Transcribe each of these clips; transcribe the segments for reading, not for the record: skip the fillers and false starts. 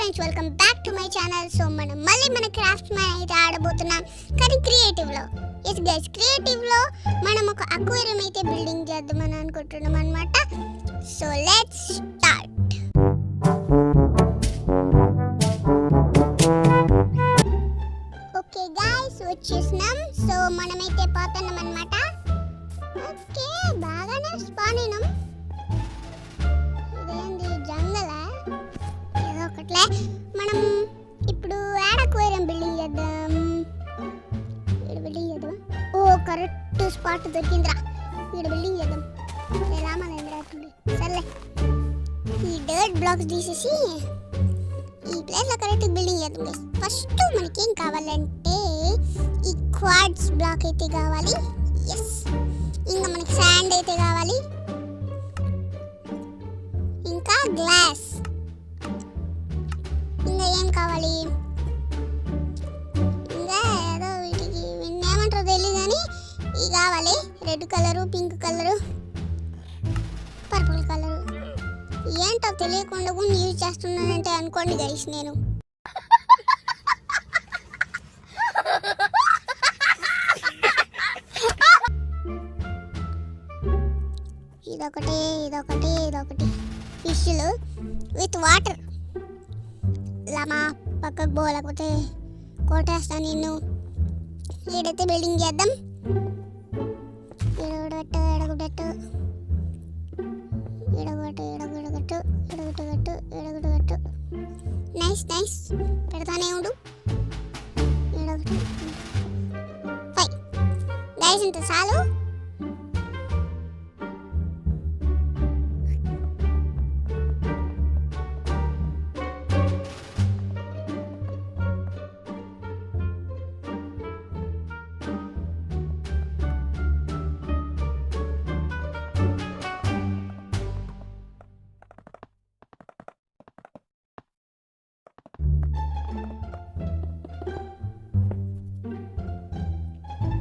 Friends, welcome back to my channel. So మనం మళ్ళీ మన క్రాఫ్ట్స్ మ్యాన్ అయితే ఆడబోతున్నాం, కానీ క్రియేటివ్లో. ఎస్ గైస్, క్రియేటివ్లో మనం ఒక అక్వేరియం అయితే బిల్డింగ్ చేద్దామని అనుకుంటున్నాం అనమాట. So let's start. Okay guys, వచ్చేసినాం. సో మనమైతే పోతున్నాం అనమాట. ఓకే, బాగానే స్పాన్ అయినాం. ఇదేంది జంగలా? ఏదో ఒకట్లే. మనం ఇప్పుడు యాడ్ అక్వేరియం బిల్డింగ్ చేద్దాం. ఓ కరెక్ట్ స్పాట్ దొరికిందిరా. ఇక్కడ బిల్డింగ్ చేద్దాం. రామలేంద్ర సర్లే, ఈ డర్ట్ బ్లాక్స్ తీసేసి ఈ ప్లేస్లో కరెక్ట్ బిల్డింగ్ చేద్దాం. ఫస్ట్ మనకేం కావాలంటే ఈ క్వాడ్స్ బ్లాక్ అయితే కావాలి. ఎస్, ఇంకా మనకి శాండ్ అయితే కావాలి, ఇంకా గ్లాస్, ఇంకా ఏం కావాలి, ఇంకా ఏదో వీటికి ఏమంటారో తెలియదు కానీ ఇవి కావాలి. Red colour, pink colour, purple colour. ఏంటో తెలియకుండా కూడా యూజ్ చేస్తున్నానంటే అనుకోండి గైస్. నేను ఇదొకటి ఫిష్లు విత్ వాటర్. లమా పక్కకు పోలేకపోతే కొట్టేస్తాను నిన్ను. ఈడైతే బిల్డింగ్ చేద్దాం. ఎడగొట్టు నైస్ నైస్. పెడతానే ఉండు. ఫై గైస్, ఇంత చాలు.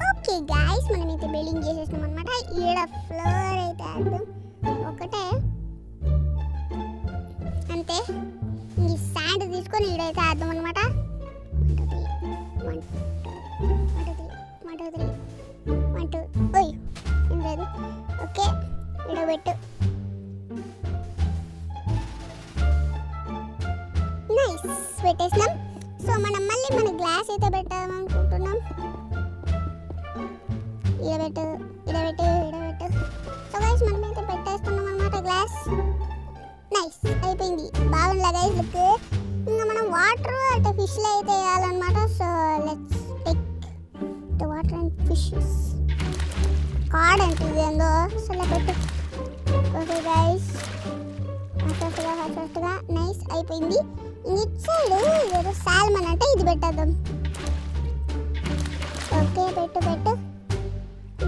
ఓకే గైస్, మనమైతే బిల్డింగ్ చేసేసినాం అనమాట. ఈడ ఫ్లోర్ అయితే వేద్దాం. ఒకటే అంతే. ఈ శాండ్ తీసుకొని ఈడైతే వేద్దాం అనమాట. 1 2 ఓయ్ ఏం లేదు. ఓకే, ఈడ పెట్టు. నైస్, పెట్టేసినాం. సో మనం మళ్ళీ మన గ్లాస్ అయితే పెట్టాలనుకుంటున్నాం. ఇడబెట్టు. సో గైస్, మనమైతే పెట్టేస్తున్నాం అనమాట గ్లాస్. నైస్, అయిపోయింది. బాగుంది గైస్ లుక్. ఇంకా మనం వాటర్ అంటే ఫిష్లు అయితే వేయాలన్నమాట. So let's take the water and fishes. Card అంటే ఇదేందో అసలు పెట్టు. ఓకే గైస్, ఫాస్ట్గా నైస్ అయిపోయింది. ఇటు సైడ్ ఇదేదో సాల్మన్ అంటే ఇది పెట్టేద్దాం. ఓకే, పెట్టు.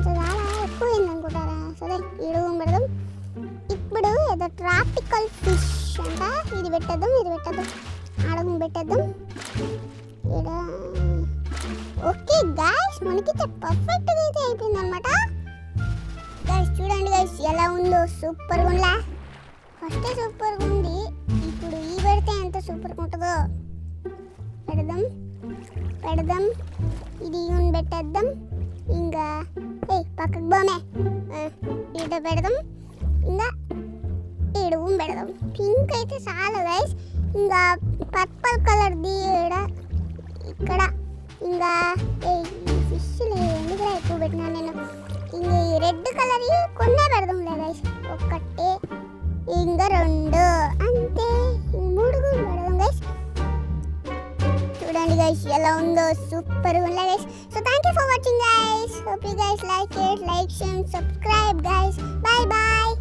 చాలా ఎక్కువైంది అనుకుంటారా? సరే, ఇడుగు పెడదాం. ఇప్పుడు ఏదో ట్రాపికల్ ఫిష్ అంట, ఇది పెట్టేద్దాం. అడుగు పెట్టేద్దాం. ఓకే గైస్, మనకైతే పర్ఫెక్ట్గా అయితే అయిపోయింది అనమాట. గైస్ చూడండి గైస్, ఎలా ఉందో. సూపర్గా ఉందా? ఫస్టే సూపర్గా ఉంది. ఇప్పుడు ఈ పెడితే ఎంత సూపర్గా ఉంటుందో. పెడదాం. ఇది పెట్టేద్దాం. ఇంకా పక్కకు బొమ్మే ఈడ పెడదాం. ఇంకా ఈడుగు పెడదాం. పింక్ అయితే చాలా గైస్. ఇంకా పర్పుల్ కలర్ది ఇక్కడ. ఇంకా ఫిష్లు ఎందుకు ఎక్కువ పెట్టినా నేను. ఇంకా ఈ రెడ్ కలర్ కొన్నే పెడదాం లే గైస్. ఒకటి, ఇంకా 2, అంతే. 3 పెడదాం గైస్. చూడండి గైస్ ఎలా ఉందో. సూపర్ ఉంది guys. So thank you for watching guys. Hope you guys like it. Like, share, subscribe guys. Bye bye.